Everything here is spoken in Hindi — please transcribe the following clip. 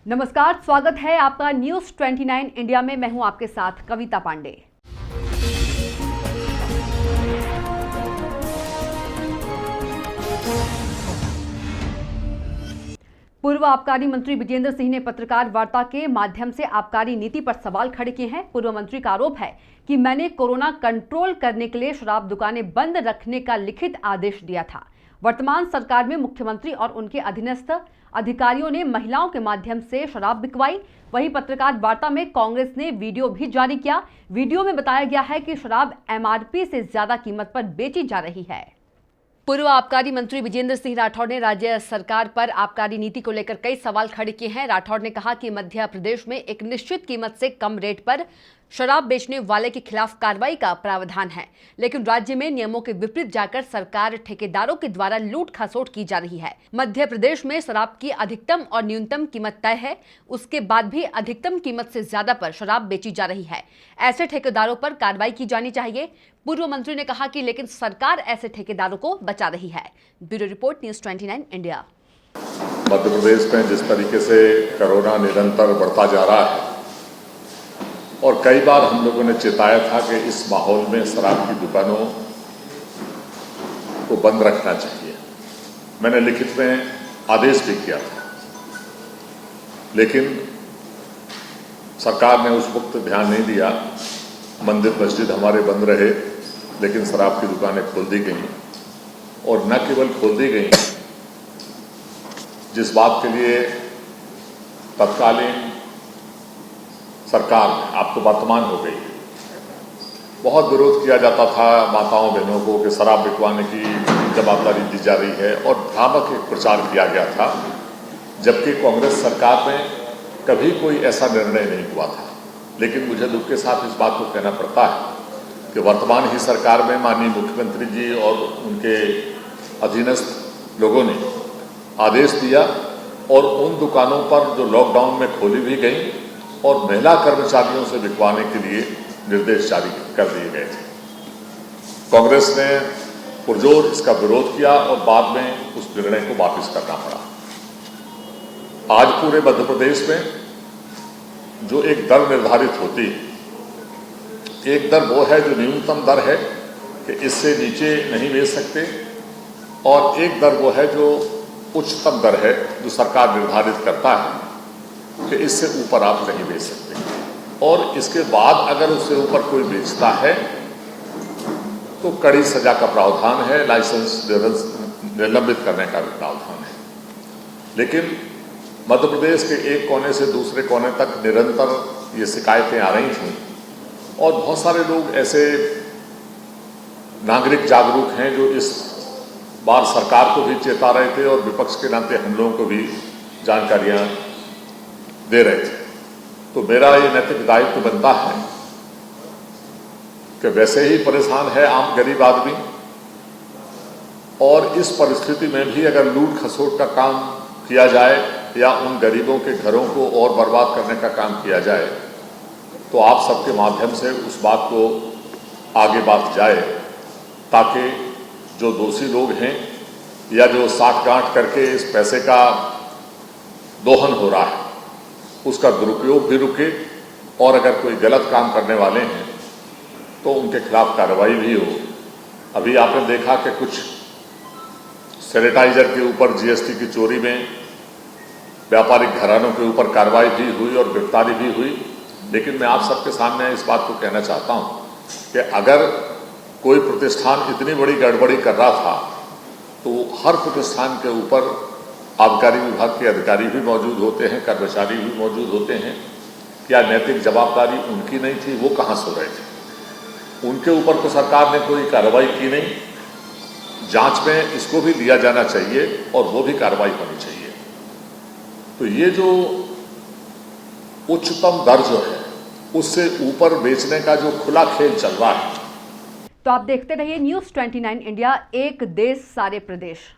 नमस्कार, स्वागत है आपका न्यूज 29 इंडिया में। मैं हूं आपके साथ कविता पांडे। पूर्व आबकारी मंत्री विजेंद्र सिंह ने पत्रकार वार्ता के माध्यम से आबकारी नीति पर सवाल खड़े किए हैं। पूर्व मंत्री का आरोप है कि मैंने कोरोना कंट्रोल करने के लिए शराब दुकानें बंद रखने का लिखित आदेश दिया था। वर्तमान सरकार में मुख्यमंत्री और उनके अधीनस्थ अधिकारियों ने महिलाओं के माध्यम से शराब बिकवाई। वहीं पत्रकार वार्ता में कांग्रेस ने वीडियो भी जारी किया। वीडियो में बताया गया है कि शराब एमआरपी से ज्यादा कीमत पर बेची जा रही है। पूर्व आबकारी मंत्री विजेंद्र सिंह राठौड़ ने राज्य सरकार पर आबकारी नीति को लेकर कई सवाल खड़े किए हैं। राठौड़ ने कहा कि मध्य प्रदेश में एक निश्चित कीमत से कम रेट पर शराब बेचने वाले के खिलाफ कार्रवाई का प्रावधान है, लेकिन राज्य में नियमों के विपरीत जाकर सरकार ठेकेदारों के द्वारा लूट खसोट की जा रही है। मध्य प्रदेश में शराब की अधिकतम और न्यूनतम कीमत तय है, उसके बाद भी अधिकतम कीमत से ज्यादा पर शराब बेची जा रही है। ऐसे ठेकेदारों पर कार्रवाई की जानी चाहिए। पूर्व मंत्री ने कहा कि लेकिन सरकार ऐसे ठेकेदारों को बचा रही है। Bureau report, news 29 India. Madhya Pradesh में जिस तरीके से कोरोना निरंतर बढ़ता जा रहा है और कई बार हम लोगों ने चेताया था कि इस माहौल में शराब की दुकानों को बंद रखना चाहिए। मैंने लिखित में आदेश भी किया था, लेकिन सरकार ने उस वक्त ध्यान नहीं दिया। मंदिर मस्जिद हमारे बंद रहे, लेकिन शराब की दुकानें खोल दी गई, और न केवल खोल दी गई, जिस बात के लिए तत्कालीन सरकार आप तो वर्तमान हो गई, बहुत विरोध किया जाता था माताओं बहनों को कि शराब बिकवाने की जवाबदारी दी जा रही है, और भ्रामक एक प्रचार किया गया था, जबकि कांग्रेस सरकार में कभी कोई ऐसा निर्णय नहीं हुआ था। लेकिन मुझे दुख के साथ इस बात को कहना पड़ता है कि वर्तमान ही सरकार में माननीय मुख्यमंत्री जी और उनके अधीनस्थ लोगों ने आदेश दिया, और उन दुकानों पर जो लॉकडाउन में खोली भी गई और महिला कर्मचारियों से बिकवाने के लिए निर्देश जारी कर दिए गए थे। कांग्रेस ने पुरजोर इसका विरोध किया और बाद में उस निर्णय को वापस करना पड़ा। आज पूरे मध्य प्रदेश में जो एक दर निर्धारित होती है, एक दर वो है जो न्यूनतम दर है कि इससे नीचे नहीं बेच सकते, और एक दर वो है जो उच्चतम दर है जो सरकार निर्धारित करता है कि इससे ऊपर आप नहीं बेच सकते, और इसके बाद अगर उससे ऊपर कोई बेचता है तो कड़ी सजा का प्रावधान है, लाइसेंस निलंबित करने का भी प्रावधान है। लेकिन मध्य प्रदेश के एक कोने से दूसरे कोने तक निरंतर ये शिकायतें आ रही थीं, और बहुत सारे लोग ऐसे नागरिक जागरूक हैं जो इस बार सरकार को भी चेता रहे थे और विपक्ष के नाते हम लोगों को भी जानकारियां दे रहे थे। तो मेरा ये नैतिक दायित्व बनता है कि वैसे ही परेशान है आम गरीब आदमी, और इस परिस्थिति में भी अगर लूट खसोट का काम किया जाए या उन गरीबों के घरों को और बर्बाद करने का काम किया जाए, तो आप सबके माध्यम से उस बात को आगे बात जाए, ताकि जो दोषी लोग हैं या जो साठगांठ करके इस पैसे का दोहन हो रहा है उसका दुरुपयोग भी रुके, और अगर कोई गलत काम करने वाले हैं तो उनके खिलाफ कार्रवाई भी हो। अभी आपने देखा कि कुछ सैनिटाइजर के ऊपर जीएसटी की चोरी में व्यापारिक घरानों के ऊपर कार्रवाई भी हुई और गिरफ्तारी भी हुई। लेकिन मैं आप सबके सामने इस बात को कहना चाहता हूं कि अगर कोई प्रतिष्ठान इतनी बड़ी गड़बड़ी कर रहा था तो हर प्रतिष्ठान के ऊपर आबकारी विभाग के अधिकारी भी मौजूद होते हैं, कर्मचारी भी मौजूद होते हैं। क्या नैतिक जवाबदारी उनकी नहीं थी? वो कहाँ सो रहे थे? उनके ऊपर तो सरकार ने कोई कार्रवाई की नहीं। जांच में इसको भी लिया जाना चाहिए और वो भी कार्रवाई होनी चाहिए। तो ये जो उच्चतम दर जो है उससे ऊपर बेचने का जो खुला खेल चल रहा है। तो आप देखते रहिए न्यूज 29 इंडिया, एक देश सारे प्रदेश।